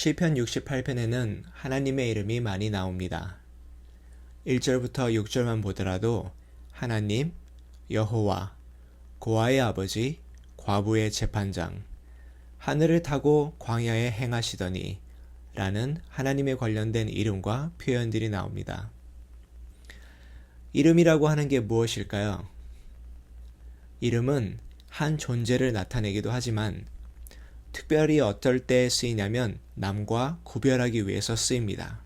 시편 68편에는 하나님의 이름이 많이 나옵니다. 1절부터 6절만 보더라도 하나님, 여호와, 고아의 아버지, 과부의 재판장, 하늘을 타고 광야에 행하시더니 라는 하나님에 관련된 이름과 표현들이 나옵니다. 이름이라고 하는 게 무엇일까요? 이름은 한 존재를 나타내기도 하지만 특별히 어떨 때 쓰이냐면 남과 구별하기 위해서 쓰입니다.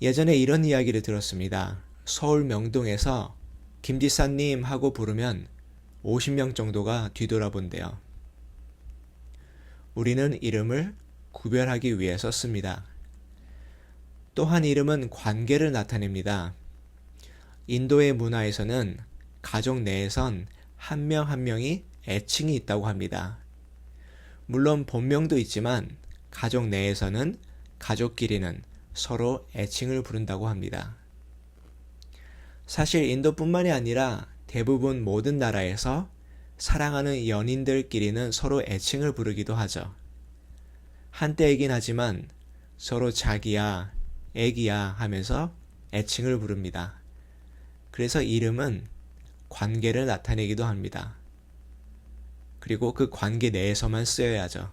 예전에 이런 이야기를 들었습니다. 서울 명동에서 김지사님 하고 부르면 50명 정도가 뒤돌아본대요. 우리는 이름을 구별하기 위해서 씁니다. 또한 이름은 관계를 나타냅니다. 인도의 문화에서는 가족 내에선 한 명 한 명이 애칭이 있다고 합니다. 물론 본명도 있지만 가족 내에서는 가족끼리는 서로 애칭을 부른다고 합니다. 사실 인도뿐만이 아니라 대부분 모든 나라에서 사랑하는 연인들끼리는 서로 애칭을 부르기도 하죠. 한때이긴 하지만 서로 자기야, 애기야 하면서 애칭을 부릅니다. 그래서 이름은 관계를 나타내기도 합니다. 그리고 그 관계 내에서만 쓰여야죠.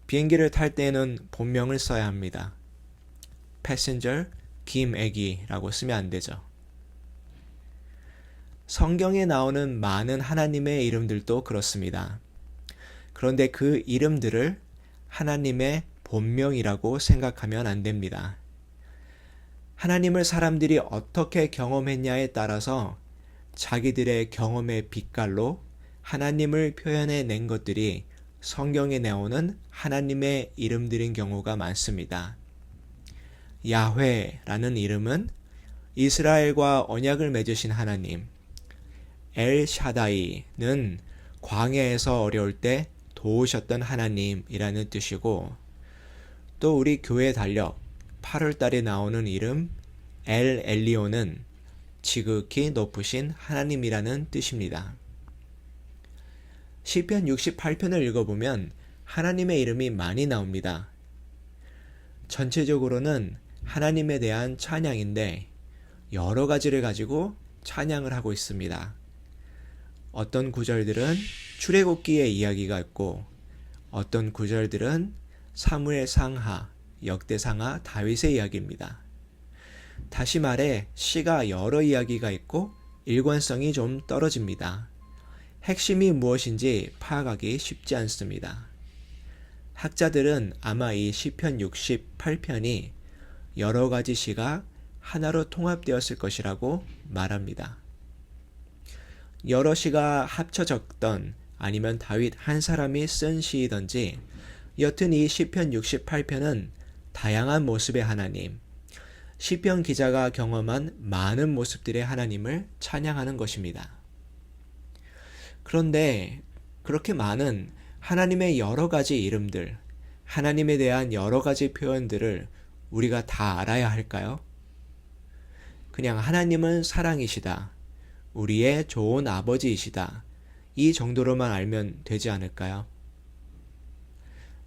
비행기를 탈 때는 본명을 써야 합니다. 패신저 김애기라고 쓰면 안 되죠. 성경에 나오는 많은 하나님의 이름들도 그렇습니다. 그런데 그 이름들을 하나님의 본명이라고 생각하면 안 됩니다. 하나님을 사람들이 어떻게 경험했냐에 따라서 자기들의 경험의 빛깔로 하나님을 표현해 낸 것들이 성경에 나오는 하나님의 이름들인 경우가 많습니다. 야훼라는 이름은 이스라엘과 언약을 맺으신 하나님, 엘샤다이는 광야에서 어려울 때 도우셨던 하나님이라는 뜻이고, 또 우리 교회 달력 8월달에 나오는 이름 엘 엘리오는 지극히 높으신 하나님이라는 뜻입니다. 시편 68편을 읽어보면 하나님의 이름이 많이 나옵니다. 전체적으로는 하나님에 대한 찬양인데 여러 가지를 가지고 찬양을 하고 있습니다. 어떤 구절들은 출애굽기의 이야기가 있고 어떤 구절들은 사무엘 상하, 역대상하, 다윗의 이야기입니다. 다시 말해 시가 여러 이야기가 있고 일관성이 좀 떨어집니다. 핵심이 무엇인지 파악하기 쉽지 않습니다. 학자들은 아마 이 시편 68편이 여러 가지 시가 하나로 통합되었을 것이라고 말합니다. 여러 시가 합쳐졌던 아니면 다윗 한 사람이 쓴 시이든지 여튼 이 시편 68편은 다양한 모습의 하나님, 시편 기자가 경험한 많은 모습들의 하나님을 찬양하는 것입니다. 그런데 그렇게 많은 하나님의 여러 가지 이름들, 하나님에 대한 여러 가지 표현들을 우리가 다 알아야 할까요? 그냥 하나님은 사랑이시다, 우리의 좋은 아버지이시다, 이 정도로만 알면 되지 않을까요?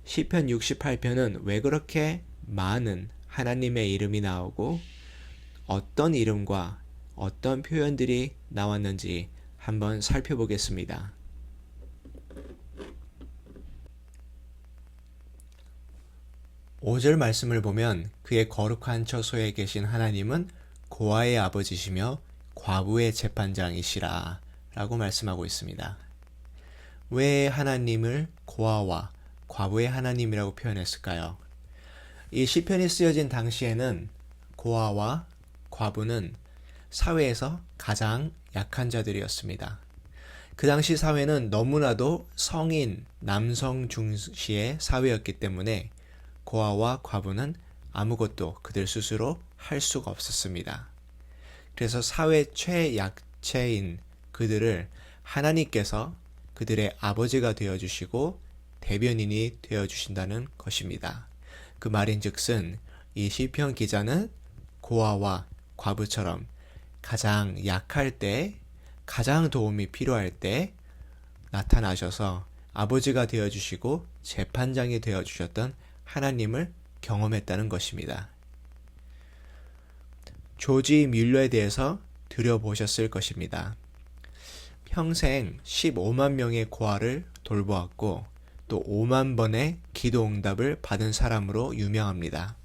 시편 68편은 왜 그렇게 많은 하나님의 이름이 나오고 어떤 이름과 어떤 표현들이 나왔는지 한번 살펴보겠습니다. 5절 말씀을 보면 그의 거룩한 처소에 계신 하나님은 고아의 아버지시며 과부의 재판장이시라 라고 말씀하고 있습니다. 왜 하나님을 고아와 과부의 하나님이라고 표현했을까요? 이 시편이 쓰여진 당시에는 고아와 과부는 사회에서 가장 약한 자들이었습니다. 그 당시 사회는 너무나도 성인, 남성 중시의 사회였기 때문에 고아와 과부는 아무것도 그들 스스로 할 수가 없었습니다. 그래서 사회 최약체인 그들을 하나님께서 그들의 아버지가 되어주시고 대변인이 되어주신다는 것입니다. 그 말인즉슨 이 시편 기자는 고아와 과부처럼 가장 약할 때, 가장 도움이 필요할 때 나타나셔서 아버지가 되어주시고 재판장이 되어주셨던 하나님을 경험했다는 것입니다. 조지 뮬러에 대해서 들어보셨을 것입니다. 평생 15만 명의 고아를 돌보았고 또 5만 번의 기도 응답을 받은 사람으로 유명합니다.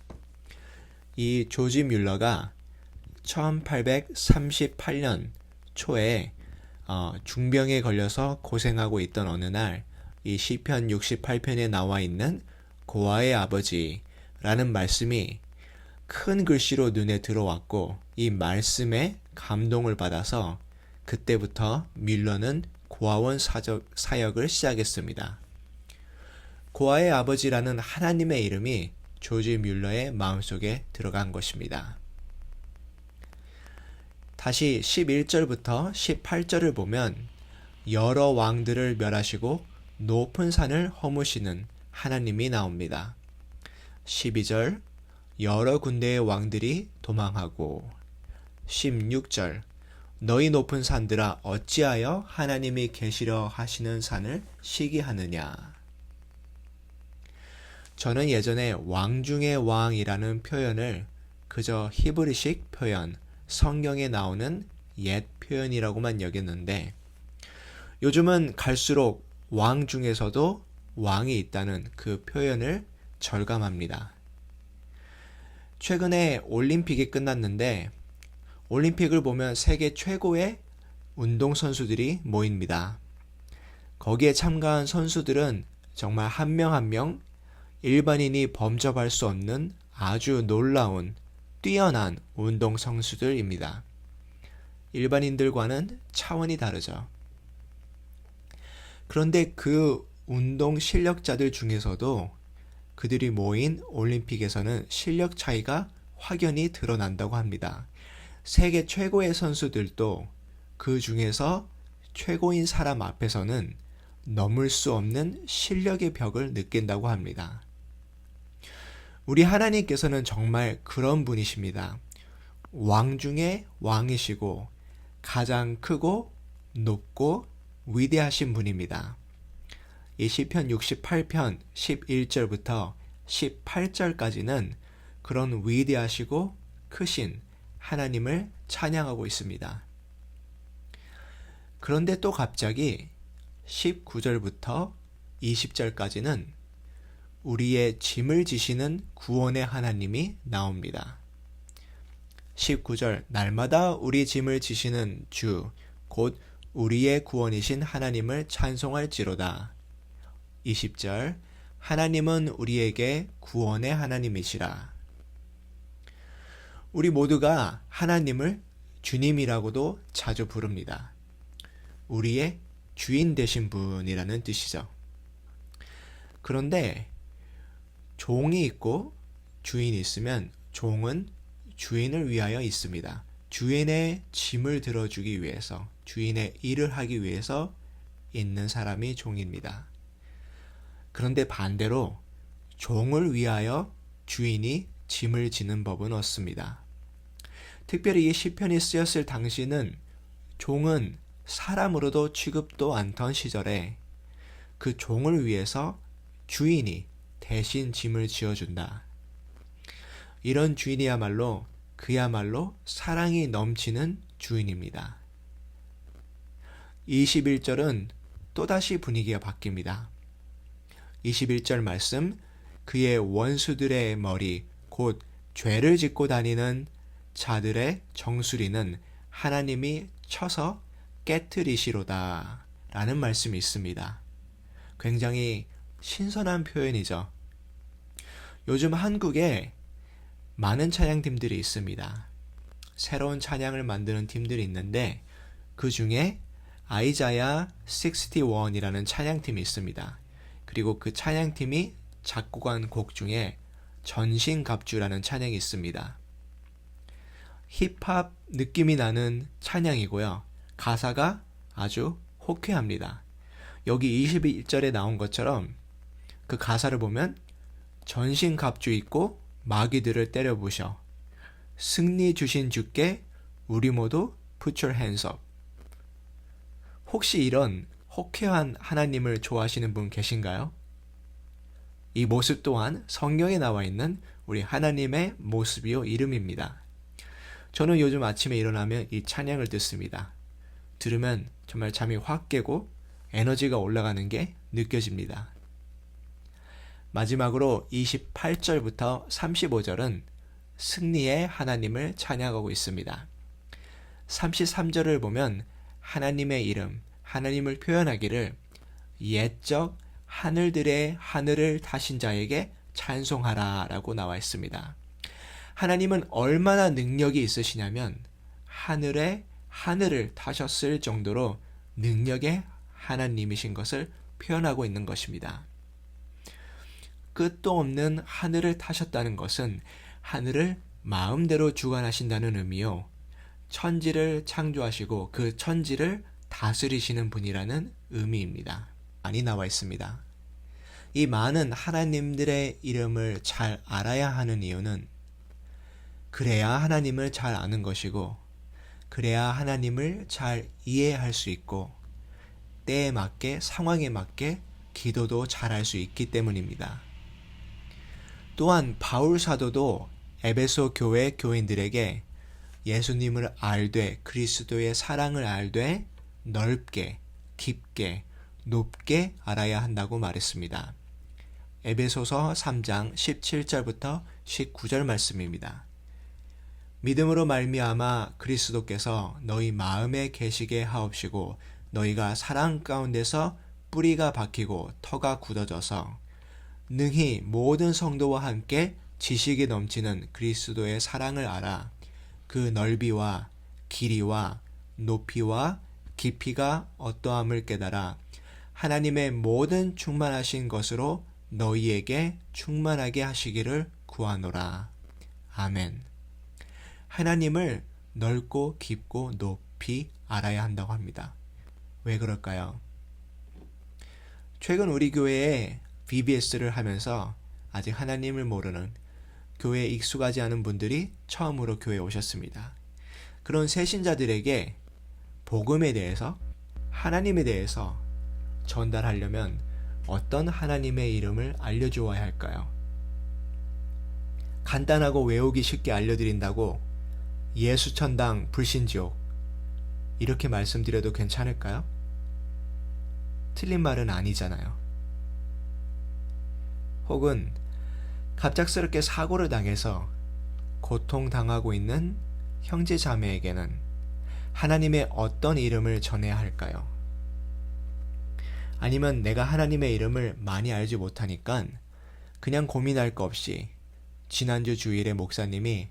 이 조지 뮬러가 1838년 초에 중병에 걸려서 고생하고 있던 어느 날 이 시편 68편에 나와 있는 고아의 아버지라는 말씀이 큰 글씨로 눈에 들어왔고 이 말씀에 감동을 받아서 그때부터 뮬러는 고아원 사역을 시작했습니다. 고아의 아버지라는 하나님의 이름이 조지 뮬러의 마음속에 들어간 것입니다. 다시 11절부터 18절을 보면 여러 왕들을 멸하시고 높은 산을 허무시는 하나님이 나옵니다. 12절 여러 군대의 왕들이 도망하고 16절 너희 높은 산들아 어찌하여 하나님이 계시려 하시는 산을 시기하느냐. 저는 예전에 왕 중의 왕이라는 표현을 그저 히브리식 표현, 성경에 나오는 옛 표현이라고만 여겼는데 요즘은 갈수록 왕 중에서도 왕이 있다는 그 표현을 절감합니다. 최근에 올림픽이 끝났는데 올림픽을 보면 세계 최고의 운동선수들이 모입니다. 거기에 참가한 선수들은 정말 한 명 한 명 일반인이 범접할 수 없는 아주 놀라운 뛰어난 운동선수들입니다. 일반인들과는 차원이 다르죠. 그런데 그 운동 실력자들 중에서도 그들이 모인 올림픽에서는 실력 차이가 확연히 드러난다고 합니다. 세계 최고의 선수들도 그 중에서 최고인 사람 앞에서는 넘을 수 없는 실력의 벽을 느낀다고 합니다. 우리 하나님께서는 정말 그런 분이십니다. 왕 중에 왕이시고 가장 크고 높고 위대하신 분입니다. 이 시편 68편 11절부터 18절까지는 그런 위대하시고 크신 하나님을 찬양하고 있습니다. 그런데 또 갑자기 19절부터 20절까지는 우리의 짐을 지시는 구원의 하나님이 나옵니다. 19절 날마다 우리 짐을 지시는 주 곧 우리의 구원이신 하나님을 찬송할지로다. 20절 하나님은 우리에게 구원의 하나님이시라. 우리 모두가 하나님을 주님이라고도 자주 부릅니다. 우리의 주인 되신 분이라는 뜻이죠. 그런데 종이 있고 주인이 있으면 종은 주인을 위하여 있습니다. 주인의 짐을 들어주기 위해서, 주인의 일을 하기 위해서 있는 사람이 종입니다. 그런데 반대로 종을 위하여 주인이 짐을 지는 법은 없습니다. 특별히 이 시편이 쓰였을 당시는 종은 사람으로도 취급도 않던 시절에 그 종을 위해서 주인이 대신 짐을 지어준다. 이런 주인이야말로 그야말로 사랑이 넘치는 주인입니다. 21절은 또다시 분위기가 바뀝니다. 21절 말씀 그의 원수들의 머리 곧 죄를 짓고 다니는 자들의 정수리는 하나님이 쳐서 깨트리시로다 라는 말씀이 있습니다. 굉장히 신선한 표현이죠. 요즘 한국에 많은 찬양팀들이 있습니다. 새로운 찬양을 만드는 팀들이 있는데 그 중에 아이자야 61이라는 찬양팀이 있습니다. 그리고 그 찬양팀이 작곡한 곡 중에 전신갑주라는 찬양이 있습니다. 힙합 느낌이 나는 찬양이고요. 가사가 아주 호쾌합니다. 여기 21절에 나온 것처럼 그 가사를 보면 전신갑주 입고 마귀들을 때려 부셔 승리 주신 주께 우리 모두 put your hands up. 혹시 이런 호쾌한 하나님을 좋아하시는 분 계신가요? 이 모습 또한 성경에 나와 있는 우리 하나님의 모습이요 이름입니다. 저는 요즘 아침에 일어나면 이 찬양을 듣습니다. 들으면 정말 잠이 확 깨고 에너지가 올라가는 게 느껴집니다. 마지막으로 28절부터 35절은 승리의 하나님을 찬양하고 있습니다. 33절을 보면 하나님의 이름, 하나님을 표현하기를 옛적 하늘들의 하늘을 타신 자에게 찬송하라 라고 나와 있습니다. 하나님은 얼마나 능력이 있으시냐면 하늘의 하늘을 타셨을 정도로 능력의 하나님이신 것을 표현하고 있는 것입니다. 끝도 없는 하늘을 타셨다는 것은 하늘을 마음대로 주관하신다는 의미요. 천지를 창조하시고 그 천지를 다스리시는 분이라는 의미입니다. 많이 나와 있습니다. 이 많은 하나님들의 이름을 잘 알아야 하는 이유는 그래야 하나님을 잘 아는 것이고 그래야 하나님을 잘 이해할 수 있고 때에 맞게 상황에 맞게 기도도 잘할 수 있기 때문입니다. 또한 바울 사도도 에베소 교회 교인들에게 예수님을 알되 그리스도의 사랑을 알되 넓게 깊게 높게 알아야 한다고 말했습니다. 에베소서 3장 17절부터 19절 말씀입니다. 믿음으로 말미암아 그리스도께서 너희 마음에 계시게 하옵시고 너희가 사랑 가운데서 뿌리가 박히고 터가 굳어져서 능히 모든 성도와 함께 지식이 넘치는 그리스도의 사랑을 알아 그 넓이와 길이와 높이와 깊이가 어떠함을 깨달아 하나님의 모든 충만하신 것으로 너희에게 충만하게 하시기를 구하노라. 아멘. 하나님을 넓고 깊고 높이 알아야 한다고 합니다. 왜 그럴까요? 최근 우리 교회에 VBS를 하면서 아직 하나님을 모르는 교회에 익숙하지 않은 분들이 처음으로 교회에 오셨습니다. 그런 새신자들에게 복음에 대해서 하나님에 대해서 전달하려면 어떤 하나님의 이름을 알려주어야 할까요? 간단하고 외우기 쉽게 알려드린다고 예수천당 불신지옥 이렇게 말씀드려도 괜찮을까요? 틀린 말은 아니잖아요. 혹은 갑작스럽게 사고를 당해서 고통당하고 있는 형제 자매에게는 하나님의 어떤 이름을 전해야 할까요? 아니면 내가 하나님의 이름을 많이 알지 못하니까 그냥 고민할 거 없이 지난주 주일에 목사님이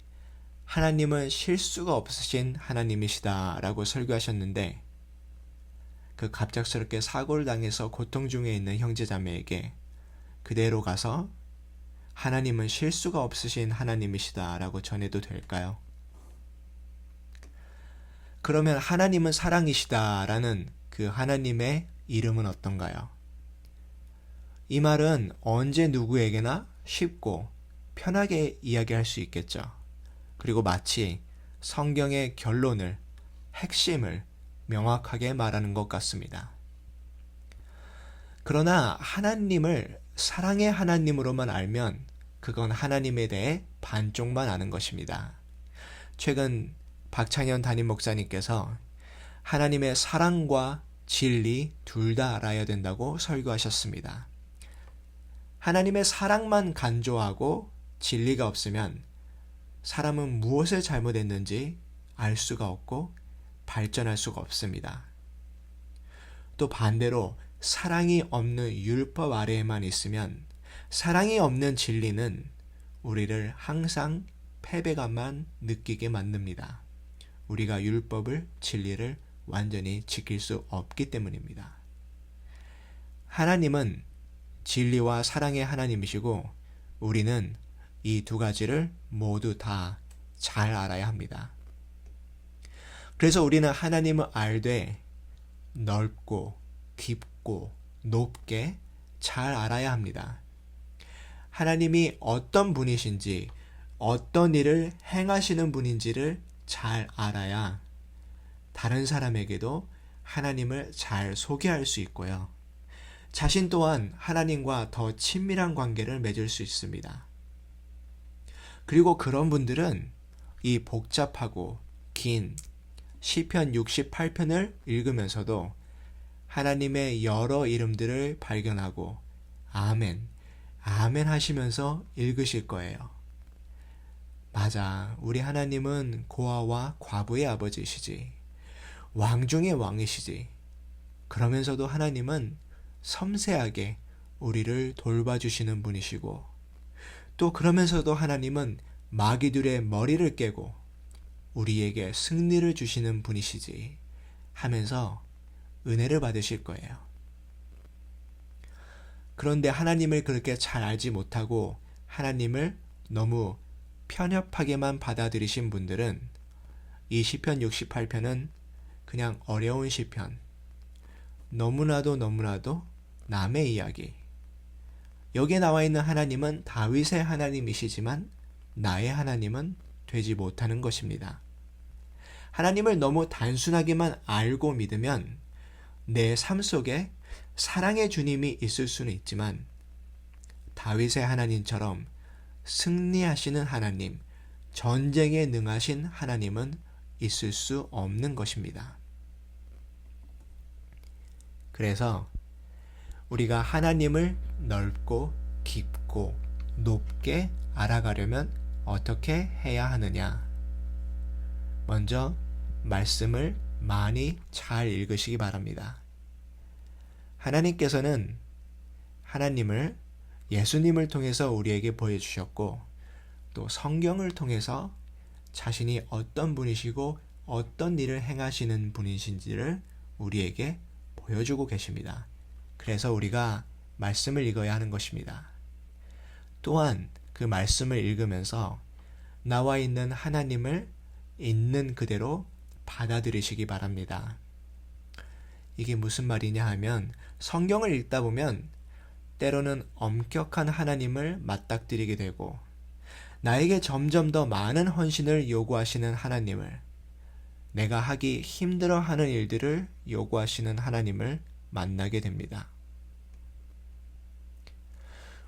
하나님은 실수가 없으신 하나님이시다 라고 설교하셨는데 그 갑작스럽게 사고를 당해서 고통 중에 있는 형제자매에게 그대로 가서 하나님은 실수가 없으신 하나님이시다 라고 전해도 될까요? 그러면 하나님은 사랑이시다 라는 그 하나님의 이름은 어떤가요? 이 말은 언제 누구에게나 쉽고 편하게 이야기할 수 있겠죠. 그리고 마치 성경의 결론을, 핵심을 명확하게 말하는 것 같습니다. 그러나 하나님을 사랑의 하나님으로만 알면 그건 하나님에 대해 반쪽만 아는 것입니다. 최근 박창현 담임 목사님께서 하나님의 사랑과 진리 둘 다 알아야 된다고 설교하셨습니다. 하나님의 사랑만 간조하고 진리가 없으면 사람은 무엇을 잘못했는지 알 수가 없고 발전할 수가 없습니다. 또 반대로 사랑이 없는 율법 아래에만 있으면 사랑이 없는 진리는 우리를 항상 패배감만 느끼게 만듭니다. 우리가 율법을, 진리를 완전히 지킬 수 없기 때문입니다. 하나님은 진리와 사랑의 하나님이시고 우리는 이 두 가지를 모두 다 잘 알아야 합니다. 그래서 우리는 하나님을 알되 넓고 깊고 높게 잘 알아야 합니다. 하나님이 어떤 분이신지 어떤 일을 행하시는 분인지를 잘 알아야 다른 사람에게도 하나님을 잘 소개할 수 있고요. 자신 또한 하나님과 더 친밀한 관계를 맺을 수 있습니다. 그리고 그런 분들은 이 복잡하고 긴 시편 68편을 읽으면서도 하나님의 여러 이름들을 발견하고 아멘, 아멘 하시면서 읽으실 거예요. 맞아, 우리 하나님은 고아와 과부의 아버지시지, 왕 중의 왕이시지. 그러면서도 하나님은 섬세하게 우리를 돌봐주시는 분이시고, 또 그러면서도 하나님은 마귀들의 머리를 깨고 우리에게 승리를 주시는 분이시지 하면서 은혜를 받으실 거예요. 그런데 하나님을 그렇게 잘 알지 못하고 하나님을 너무 편협하게만 받아들이신 분들은 이 시편 68편은 그냥 어려운 시편, 너무나도 남의 이야기. 여기에 나와 있는 하나님은 다윗의 하나님이시지만 나의 하나님은 되지 못하는 것입니다. 하나님을 너무 단순하게만 알고 믿으면 내 삶 속에 사랑의 주님이 있을 수는 있지만 다윗의 하나님처럼 승리하시는 하나님, 전쟁에 능하신 하나님은 있을 수 없는 것입니다. 그래서 우리가 하나님을 넓고 깊고 높게 알아가려면 어떻게 해야 하느냐? 먼저 말씀을 많이 잘 읽으시기 바랍니다. 하나님께서는 하나님을 예수님을 통해서 우리에게 보여주셨고 또 성경을 통해서 자신이 어떤 분이시고 어떤 일을 행하시는 분이신지를 우리에게 보여주고 계십니다. 그래서 우리가 말씀을 읽어야 하는 것입니다. 또한 그 말씀을 읽으면서 나와 있는 하나님을 있는 그대로 받아들이시기 바랍니다. 이게 무슨 말이냐 하면 성경을 읽다 보면 때로는 엄격한 하나님을 맞닥뜨리게 되고 나에게 점점 더 많은 헌신을 요구하시는 하나님을, 내가 하기 힘들어하는 일들을 요구하시는 하나님을 만나게 됩니다.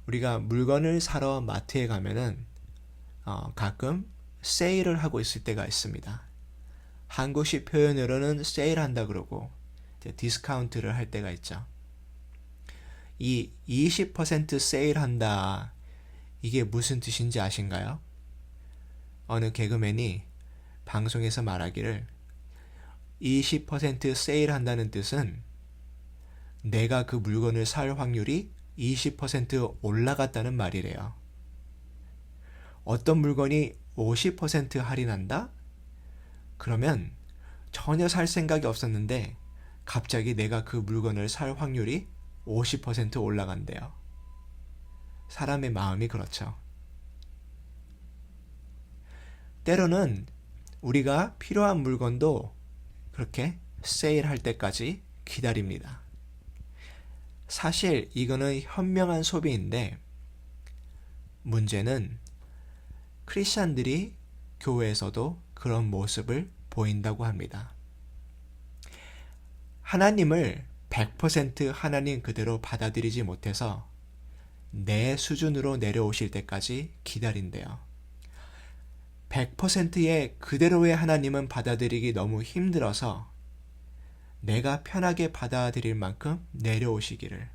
우리가 물건을 사러 마트에 가면은 가끔 세일을 하고 있을 때가 있습니다. 한국식 표현으로는 세일한다 그러고 디스카운트를 할 때가 있죠. 이 20% 세일한다, 이게 무슨 뜻인지 아신가요? 어느 개그맨이 방송에서 말하기를 20% 세일한다는 뜻은 내가 그 물건을 살 확률이 20% 올라갔다는 말이래요. 어떤 물건이 50% 할인한다? 그러면 전혀 살 생각이 없었는데 갑자기 내가 그 물건을 살 확률이 50% 올라간대요. 사람의 마음이 그렇죠. 때로는 우리가 필요한 물건도 그렇게 세일할 때까지 기다립니다. 사실 이거는 현명한 소비인데 문제는 크리스찬들이 교회에서도 그런 모습을 보인다고 합니다. 하나님을 100% 하나님 그대로 받아들이지 못해서 내 수준으로 내려오실 때까지 기다린대요. 100%의 그대로의 하나님은 받아들이기 너무 힘들어서 내가 편하게 받아들일 만큼 내려오시기를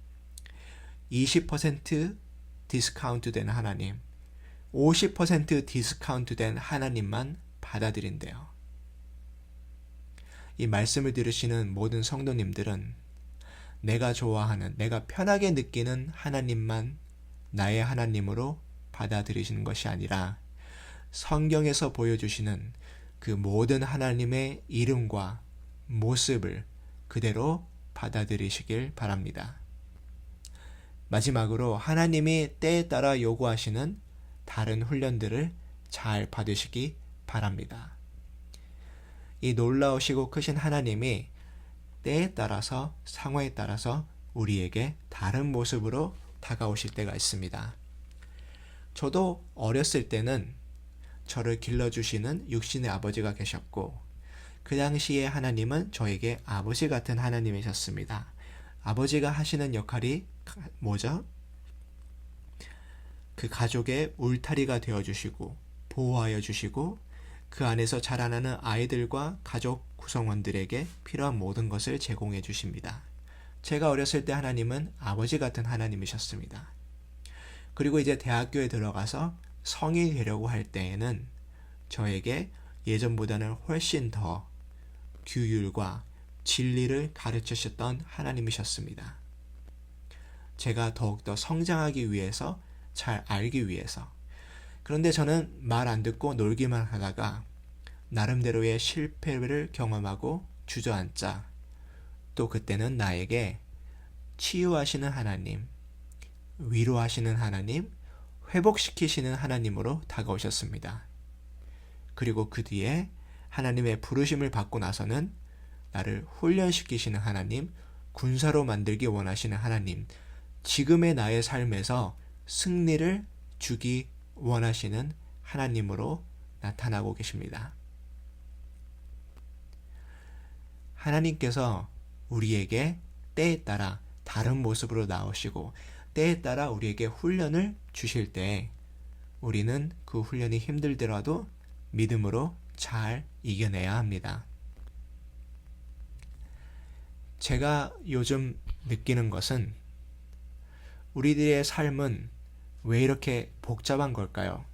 20% 디스카운트 된 하나님, 50% 디스카운트 된 하나님만 받아들인대요. 이 말씀을 들으시는 모든 성도님들은 내가 좋아하는, 내가 편하게 느끼는 하나님만 나의 하나님으로 받아들이시는 것이 아니라 성경에서 보여주시는 그 모든 하나님의 이름과 모습을 그대로 받아들이시길 바랍니다. 마지막으로 하나님이 때에 따라 요구하시는 다른 훈련들을 잘 받으시기 바랍니다. 이 놀라우시고 크신 하나님이 때에 따라서, 상황에 따라서 우리에게 다른 모습으로 다가오실 때가 있습니다. 저도 어렸을 때는 저를 길러주시는 육신의 아버지가 계셨고 그 당시에 하나님은 저에게 아버지 같은 하나님이셨습니다. 아버지가 하시는 역할이 뭐죠? 그 가족의 울타리가 되어주시고 보호하여 주시고 그 안에서 자라나는 아이들과 가족 구성원들에게 필요한 모든 것을 제공해 주십니다. 제가 어렸을 때 하나님은 아버지 같은 하나님이셨습니다. 그리고 이제 대학교에 들어가서 성인이 되려고 할 때에는 저에게 예전보다는 훨씬 더 규율과 진리를 가르치셨던 하나님이셨습니다. 제가 더욱더 성장하기 위해서, 잘 알기 위해서. 그런데 저는 말 안 듣고 놀기만 하다가 나름대로의 실패를 경험하고 주저앉자 또 그때는 나에게 치유하시는 하나님, 위로하시는 하나님, 회복시키시는 하나님으로 다가오셨습니다. 그리고 그 뒤에 하나님의 부르심을 받고 나서는 나를 훈련시키시는 하나님, 군사로 만들기 원하시는 하나님, 지금의 나의 삶에서 승리를 주기 원하시는 하나님으로 나타나고 계십니다. 하나님께서 우리에게 때에 따라 다른 모습으로 나오시고 때에 따라 우리에게 훈련을 주실 때 우리는 그 훈련이 힘들더라도 믿음으로 잘 이겨내야 합니다. 제가 요즘 느끼는 것은 우리들의 삶은 왜 이렇게 복잡한 걸까요?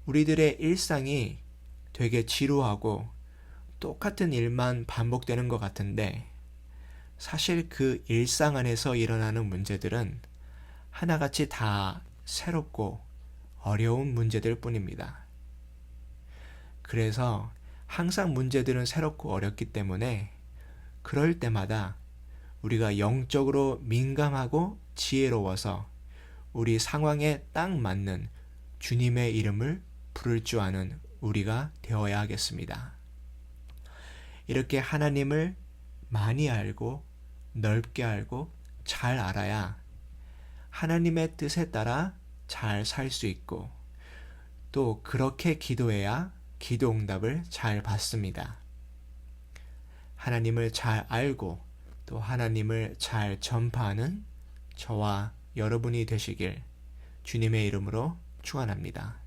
우리들의 일상이 되게 지루하고 똑같은 일만 반복되는 것 같은데 사실 그 일상 안에서 일어나는 문제들은 하나같이 다 새롭고 어려운 문제들 뿐입니다. 그래서 항상 문제들은 새롭고 어렵기 때문에 그럴 때마다 우리가 영적으로 민감하고 지혜로워서 우리 상황에 딱 맞는 주님의 이름을 부를 줄 아는 우리가 되어야 하겠습니다. 이렇게 하나님을 많이 알고 넓게 알고 잘 알아야 하나님의 뜻에 따라 잘 살 수 있고 또 그렇게 기도해야 기도 응답을 잘 받습니다. 하나님을 잘 알고 또 하나님을 잘 전파하는 저와 여러분이 되시길 주님의 이름으로 축원합니다.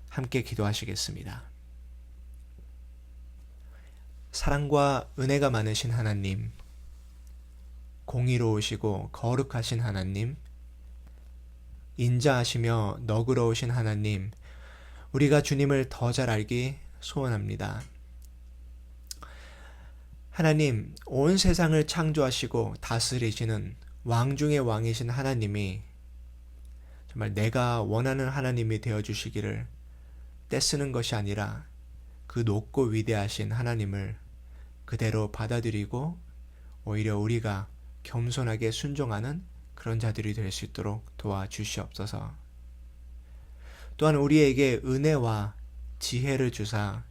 함께 기도하시겠습니다. 사랑과 은혜가 많으신 하나님, 공의로우시고 거룩하신 하나님, 인자하시며 너그러우신 하나님, 우리가 주님을 더 잘 알기 소원합니다. 하나님, 온 세상을 창조하시고 다스리시는 왕 중의 왕이신 하나님이 정말 내가 원하는 하나님이 되어주시기를 떼쓰는 것이 아니라 그 높고 위대하신 하나님을 그대로 받아들이고 오히려 우리가 겸손하게 순종하는 그런 자들이 될 수 있도록 도와주시옵소서. 또한 우리에게 은혜와 지혜를 주사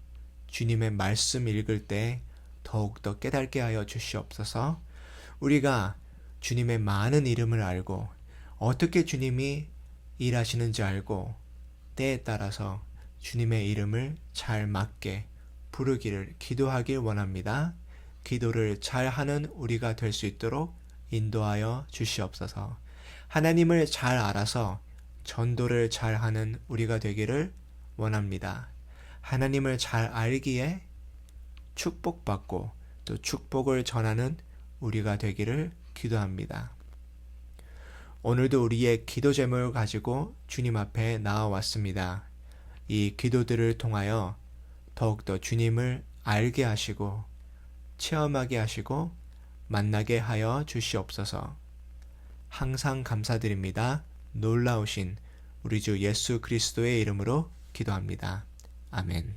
주님의 말씀 읽을 때 더욱더 깨닫게 하여 주시옵소서. 우리가 주님의 많은 이름을 알고 어떻게 주님이 일하시는지 알고 때에 따라서 주님의 이름을 잘 맞게 부르기를 기도하길 원합니다. 기도를 잘하는 우리가 될 수 있도록 인도하여 주시옵소서. 하나님을 잘 알아서 전도를 잘하는 우리가 되기를 원합니다. 하나님을 잘 알기에 축복받고 또 축복을 전하는 우리가 되기를 기도합니다. 오늘도 우리의 기도 제목을 가지고 주님 앞에 나와왔습니다. 이 기도들을 통하여 더욱더 주님을 알게 하시고 체험하게 하시고 만나게 하여 주시옵소서. 항상 감사드립니다. 놀라우신 우리 주 예수 그리스도의 이름으로 기도합니다. 아멘.